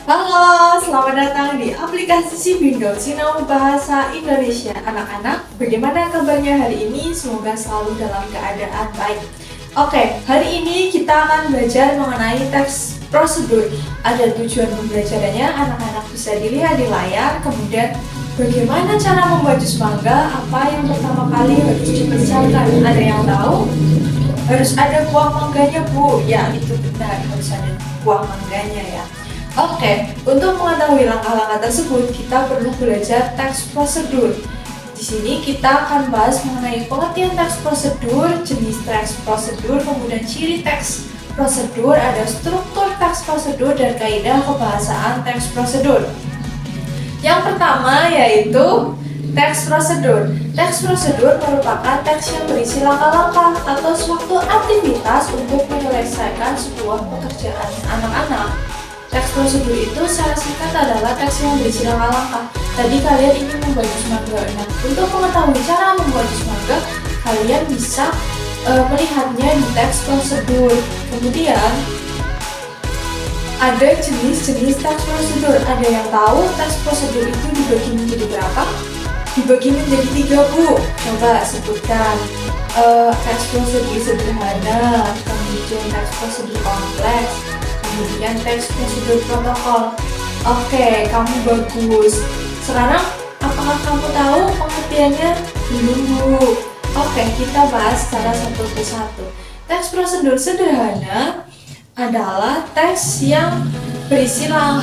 Halo, selamat datang di aplikasi Sibindo, Sinau Bahasa Indonesia. Anak-anak, bagaimana kabarnya hari ini? Semoga selalu dalam keadaan baik. Oke, hari ini kita akan belajar mengenai teks prosedur. Ada tujuan pembelajarannya, anak-anak bisa dilihat di layar. Kemudian, bagaimana cara membuat jus mangga? Apa yang pertama kali harus dipersiapkan? Ada yang tahu? Harus ada buah mangganya, Bu. Ya, itu benar, harus ada buah mangganya ya. Oke, untuk mengetahui langkah-langkah tersebut, kita perlu belajar teks prosedur. Di sini kita akan bahas mengenai pengertian teks prosedur, jenis teks prosedur, kemudian ciri teks prosedur, ada struktur teks prosedur, dan kaidah kebahasaan teks prosedur. Yang pertama yaitu teks prosedur. Teks prosedur merupakan teks yang berisi langkah-langkah atau suatu aktivitas untuk menyelesaikan sebuah pekerjaan anak-anak. Teks prosedur itu secara singkat adalah teks yang berisi langkah-langkah. Tadi kalian ingin membuat jus mangga. Nah, untuk mengetahui cara membuat jus mangga, kalian bisa melihatnya di teks prosedur. Kemudian ada jenis-jenis teks prosedur. Ada yang tahu teks prosedur itu dibagi menjadi berapa? Dibagi menjadi 3, Bu. Coba sebutkan. Teks prosedur sederhana, kemudian teks prosedur kompleks, kemudian teks prosedur protokol. Oke, kamu bagus. Sekarang, apakah kamu tahu pengertiannya? Belum, Bu. Oke, kita bahas secara satu persatu. Teks prosedur sederhana adalah teks yang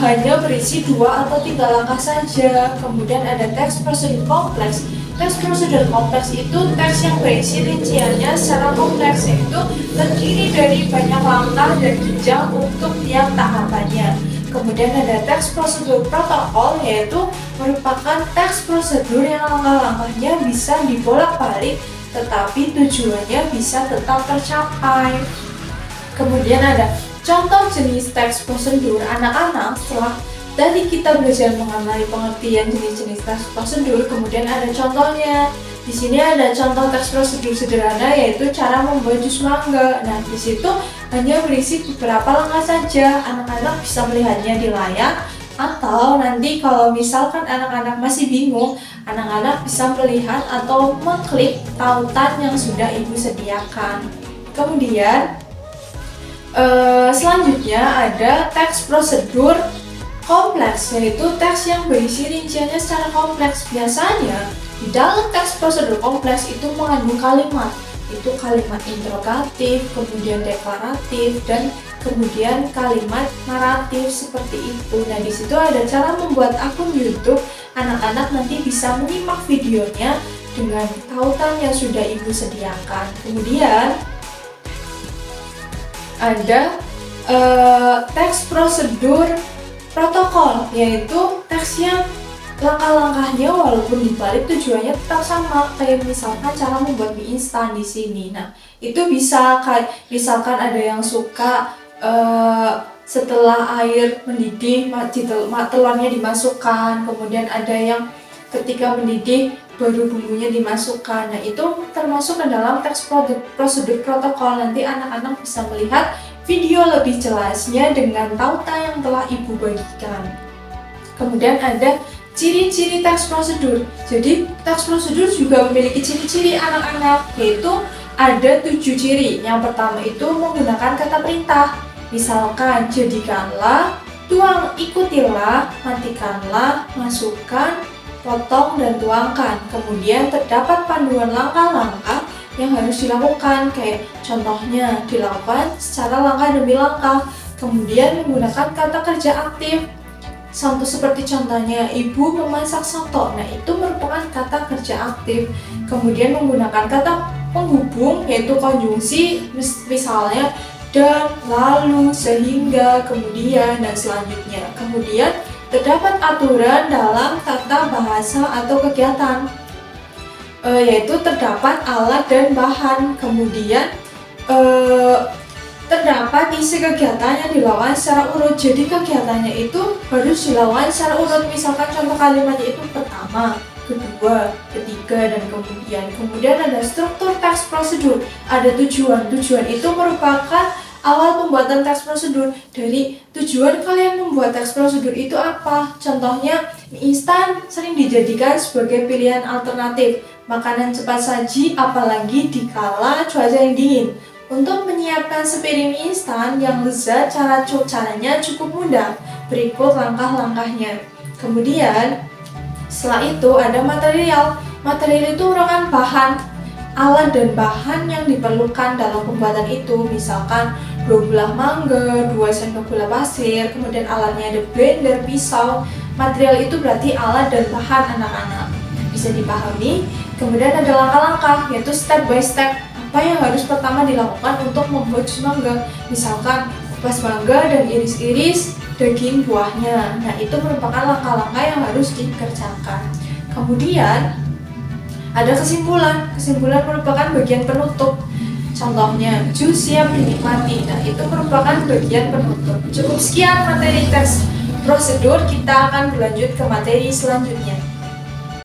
hanya berisi 2 atau 3 langkah saja. Kemudian ada teks prosedur kompleks. Teks prosedur kompleks itu teks yang berisi rinciannya secara kompleks, yaitu terdiri dari banyak langkah dan jenjang untuk tiap tahapannya. Kemudian ada teks prosedur protokol, yaitu merupakan teks prosedur yang langkah-langkahnya bisa dibolak-balik tetapi tujuannya bisa tetap tercapai. Kemudian ada contoh jenis teks prosedur. Anak-anak, setelah tadi kita belajar mengenai pengertian jenis-jenis teks prosedur, kemudian ada contohnya. Di sini ada contoh teks prosedur sederhana, yaitu cara membuat jus mangga. Nah, di situ hanya berisi beberapa langkah saja. Anak-anak bisa melihatnya di layar, atau nanti kalau misalkan anak-anak masih bingung, anak-anak bisa melihat atau mengklik tautan yang sudah Ibu sediakan. Kemudian selanjutnya ada teks prosedur kompleks, yaitu teks yang berisi rinciannya secara kompleks. Biasanya di dalam teks prosedur kompleks itu mengandung kalimat, itu kalimat interrogatif, kemudian deklaratif, dan kemudian kalimat naratif seperti itu. Nah, di situ ada cara membuat akun YouTube. Anak-anak nanti bisa menyimak videonya dengan tautan yang sudah Ibu sediakan. Kemudian ada teks prosedur protokol, yaitu teks yang langkah-langkahnya walaupun dibalik tujuannya tetap sama, kayak misalkan cara membuat mie instan di sini. Nah, itu bisa kayak misalkan ada yang suka setelah air mendidih telurnya dimasukkan, kemudian ada yang ketika mendidih baru bumbunya dimasukkan. Nah, itu termasuk ke dalam teks prosedur protokol. Nanti anak-anak bisa melihat video lebih jelasnya dengan tautan yang telah Ibu bagikan. Kemudian ada ciri-ciri teks prosedur. Jadi teks prosedur juga memiliki ciri-ciri anak-anak, yaitu ada 7 ciri. Yang pertama itu menggunakan kata perintah. Misalkan, jadikanlah, ikutilah, matikanlah, masukkan, potong, dan tuangkan. Kemudian terdapat panduan langkah-langkah yang harus dilakukan, kayak contohnya dilakukan secara langkah demi langkah. Kemudian menggunakan kata kerja aktif. Seperti contohnya, Ibu memasak soto. Nah, itu merupakan kata kerja aktif. Kemudian menggunakan kata penghubung, yaitu konjungsi, misalnya dan, lalu, sehingga, kemudian, dan selanjutnya. Kemudian terdapat aturan dalam tata bahasa atau kegiatan, yaitu terdapat alat dan bahan. Kemudian terdapat isi kegiatan yang dilakukan secara urut. Jadi kegiatannya itu harus dilakukan secara urut. Misalkan contoh kalimatnya itu pertama, kedua, ketiga, dan kemudian. Kemudian ada struktur teks prosedur. Ada tujuan. Tujuan itu merupakan awal pembuatan teks prosedur, dari tujuan kalian membuat teks prosedur itu apa. Contohnya, mie instan sering dijadikan sebagai pilihan alternatif makanan cepat saji, apalagi di kala cuaca yang dingin. Untuk menyiapkan sepiring mie instan yang lezat, caranya cukup mudah. Berikut langkah-langkahnya. Kemudian, setelah itu ada material. Material itu merupakan bahan, alat dan bahan yang diperlukan dalam pembuatan itu. Misalkan 2 buah mangga, 2 sendok gula pasir, kemudian alatnya ada blender, pisau. Material itu berarti alat dan bahan anak-anak. Bisa dipahami. Kemudian ada langkah-langkah, yaitu step by step. Apa yang harus pertama dilakukan untuk membuat jus mangga? Misalkan kupas mangga dan iris-iris daging buahnya. Nah, itu merupakan langkah-langkah yang harus dikerjakan. Kemudian ada kesimpulan. Kesimpulan merupakan bagian penutup. Contohnya, jus siap dinikmati. Nah, itu merupakan bagian penutup. Cukup sekian materi teks prosedur, kita akan berlanjut ke materi selanjutnya.